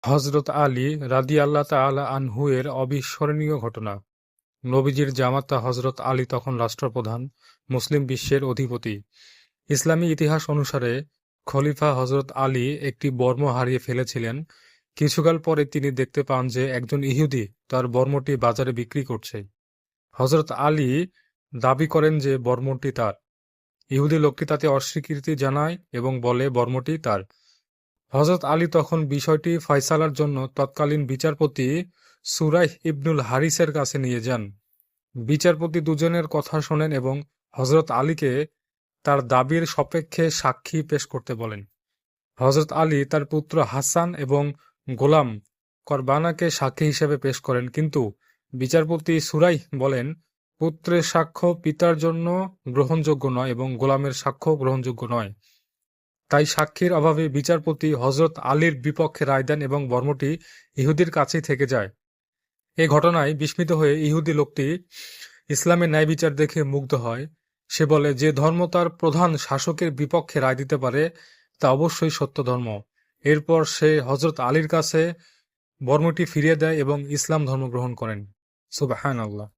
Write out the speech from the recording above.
হযরত আলী রাদিয়াল্লাহু তাআলা আনহু এর অবিস্মরণীয় ঘটনা। নবীজির জামাতা হযরত আলী তখন রাষ্ট্রপ্রধান, মুসলিম বিশ্বের অধিপতি। ইসলামী ইতিহাস অনুসারে খলিফা হযরত আলী একটি বর্ম হারিয়ে ফেলেছিলেন। কিছুকাল পরে তিনি দেখতে পান যে একজন ইহুদি তার বর্মটি বাজারে বিক্রি করছে। হযরত আলী দাবি করেন যে বর্মটি তার। ইহুদি লোকটি তাতে অস্বীকৃতি জানায় এবং বলে বর্মটি তার। হযরত আলী তখন বিষয়টি ফয়সালার জন্য তৎকালীন বিচারপতি সুরাইহ ইবনুল হারিসের কাছে নিয়ে যান। বিচারপতি দুজনের কথা শোনেন এবং হযরত আলীকে তার দাবির সপক্ষে সাক্ষী পেশ করতে বলেন। হযরত আলী তার পুত্র হাসান এবং গোলাম করবানাকে সাক্ষী হিসেবে পেশ করেন, কিন্তু বিচারপতি সুরাইহ বলেন, পুত্রের সাক্ষ্য পিতার জন্য গ্রহণযোগ্য নয় এবং গোলামের সাক্ষ্য গ্রহণযোগ্য নয়। তাই সাক্ষীর অভাবে বিচারপতি হযরত আলীর বিপক্ষে রায় দেন এবং বর্মটি ইহুদির কাছেই থেকে যায়। এ ঘটনায় বিস্মিত হয়ে ইহুদি লোকটি ইসলামের ন্যায়বিচার দেখে মুগ্ধ হয়। সে বলে, যে ধর্ম তার প্রধান শাসকের বিপক্ষে রায় দিতে পারে তা অবশ্যই সত্য ধর্ম। এরপর সে হযরত আলীর কাছে বর্মটি ফিরিয়ে দেয় এবং ইসলাম ধর্ম গ্রহণ করেন। সুবহানাল্লাহ।